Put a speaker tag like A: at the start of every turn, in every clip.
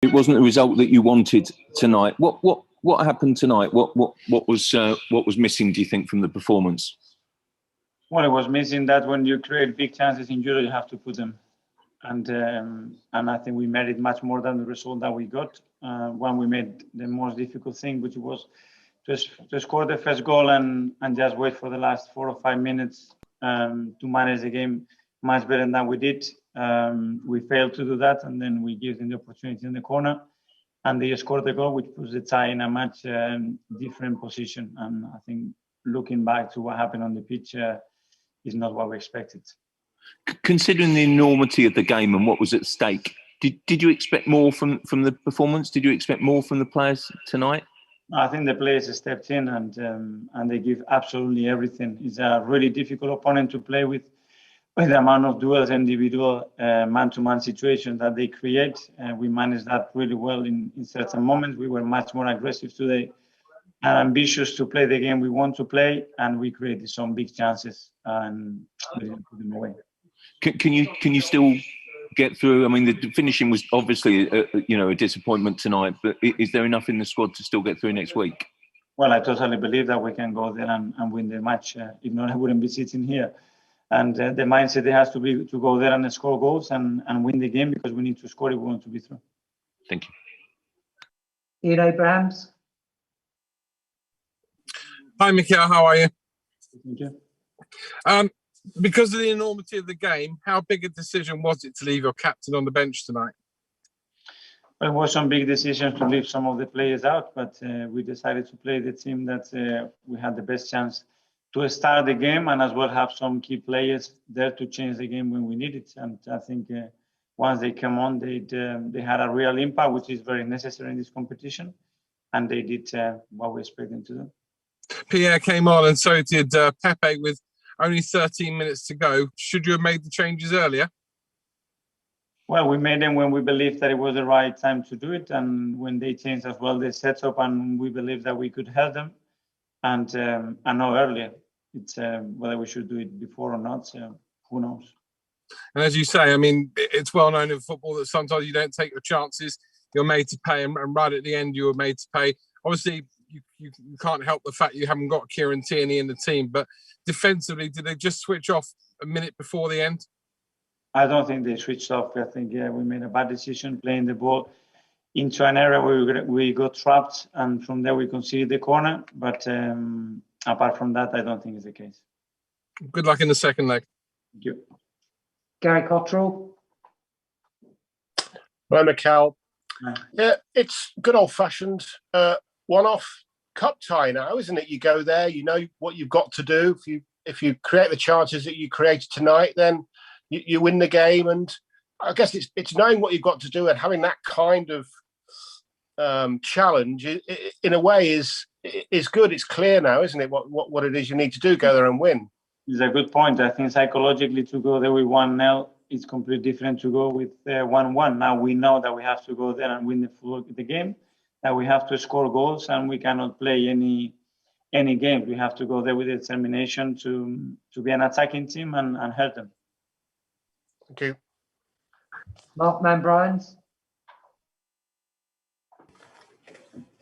A: it wasn't the result that you wanted tonight, what happened tonight? What was missing, do you think, from the performance?
B: Well, it was missing that when you create big chances in Euro, you have to put them. And I think we made it much more than the result that we got when we made the most difficult thing, which was to score the first goal and just wait for the last 4 or 5 minutes to manage the game much better than we did. We failed to do that, and then we gave them the opportunity in the corner, and they scored the goal, which puts the tie in a much different position. And I think looking back to what happened on the pitch is not what we expected.
A: Considering the enormity of the game and what was at stake, did you expect more from the performance? Did you expect more from the players tonight?
B: I think the players stepped in and they give absolutely everything. It's a really difficult opponent to play with the amount of duels, individual man-to-man situations that they create. We managed that really well in certain moments. We were much more aggressive today and ambitious to play the game we want to play, and we created some big chances and we didn't put them away.
A: Can you still get through? I mean, the finishing was obviously a disappointment tonight, but is there enough in the squad to still get through next week?
B: Well, I totally believe that we can go there and win the match. If not, I wouldn't be sitting here. And the mindset there has to be to go there and score goals and win the game, because we need to score if we want to be through.
A: Thank
C: you. Ian Abrahams.
D: Hi, Mikel. How are you?
B: Thank you.
D: Because of the enormity of the game, how big a decision was it to leave your captain on the bench tonight?
B: Well, it was some big decisions to leave some of the players out, but we decided to play the team that we had the best chance to start the game, and as well have some key players there to change the game when we need it. And I think once they come on, they had a real impact, which is very necessary in this competition, and they did what we expect them to do.
D: Pierre came on, and so did Pepe with only 13 minutes to go. Should you have made the changes earlier?
B: Well, we made them when we believed that it was the right time to do it, and when they changed as well the setup, and we believed that we could help them. And not earlier. It's whether we should do it before or not. So who knows?
D: And as you say, I mean, it's well known in football that sometimes you don't take your chances. You're made to pay, and right at the end, you were made to pay. Obviously, you can't help the fact you haven't got Kieran Tierney in the team. But defensively, did they just switch off a minute before the end?
B: I don't think they switched off. I think we made a bad decision playing the ball into an area where we got trapped, and from there we conceded the corner. But apart from that, I don't think it's the case.
D: Good luck in the second leg.
B: Thank you.
C: Gary Cottrell.
E: Well, Mikel, yeah, it's good old-fashioned one-off cup tie now, isn't it? You go there, you know what you've got to do. If you create the chances that you created tonight, then you win the game. And I guess it's knowing what you've got to do and having that kind of challenge in a way is good. It's clear now, isn't it, what it is you need to do, go there and win.
B: It's a good point. I think psychologically to go there with 1-0, it's completely different to go with 1-1. Now we know that we have to go there and win the game, that we have to score goals, and we cannot play any game. We have to go there with determination to be an attacking team and hurt them.
E: Thank you.
C: Mark Mann-Bryans.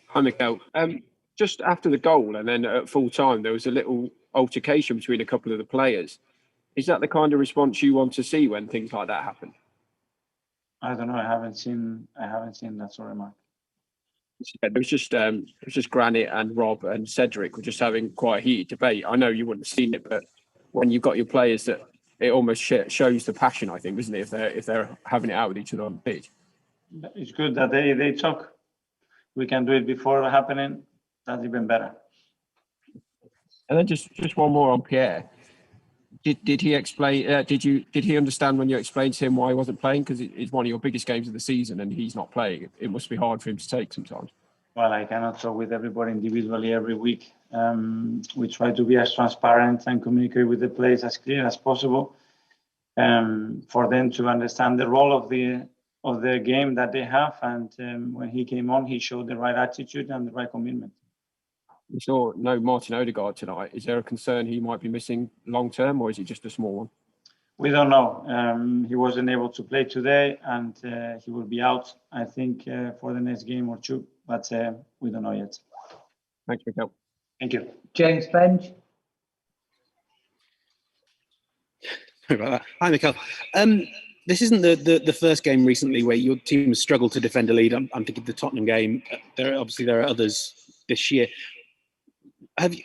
F: Hi, Mikel. Just after the goal and then at full time, there was a little altercation between a couple of the players. Is that the kind of response you want to see when things like that happen?
B: I don't know. I haven't seen that sort of remark.
F: It was just Granit and Rob and Cedric were just having quite a heated debate. I know you wouldn't have seen it, but when you've got your players, that it almost shows the passion, I think, doesn't it? If they're having it out with each other on the pitch.
B: It's good that they talk. We can do it before happening. That's even better.
F: And then just one more on Pierre. Did he explain? Did he understand when you explained to him why he wasn't playing? Because it's one of your biggest games of the season, and he's not playing. It must be hard for him to take sometimes.
B: Well, I cannot talk with everybody individually every week. We try to be as transparent and communicate with the players as clear as possible, for them to understand the role of the game that they have. And when he came on, he showed the right attitude and the right commitment.
F: We saw no Martin Ødegaard tonight. Is there a concern he might be missing long term, or is it just a small one?
B: We don't know. He wasn't able to play today, and he will be out, I think, for the next game or two. But we don't know yet.
F: Thanks, Mikel.
B: Thank you.
C: James Benj.
G: Sorry about that. Hi, Mikel. This isn't the first game recently where your team has struggled to defend a lead. I'm thinking of the Tottenham game. There are others this year. Do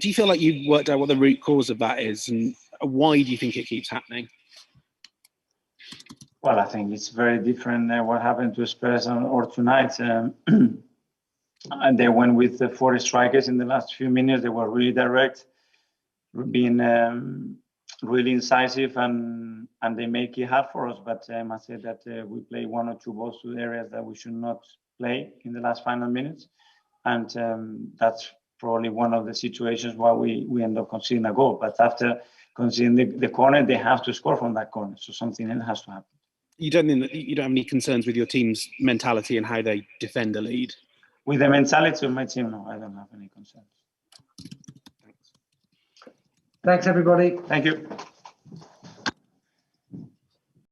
G: you feel like you've worked out what the root cause of that is, and why do you think it keeps happening?
B: Well, I think it's very different what happened to Spurs or tonight. And they went with the 4 strikers in the last few minutes. They were really direct, being really incisive, and they make it hard for us. But I must say that we play 1 or 2 balls to areas that we should not play in the last final minutes. And that's probably one of the situations why we end up conceding a goal. But after conceding the corner, they have to score from that corner. So something else has to happen. You don't
G: have any concerns with your team's mentality and how they defend the lead?
B: With the mentality of my team, no, I don't have any concerns.
C: Thanks, everybody.
B: Thank you.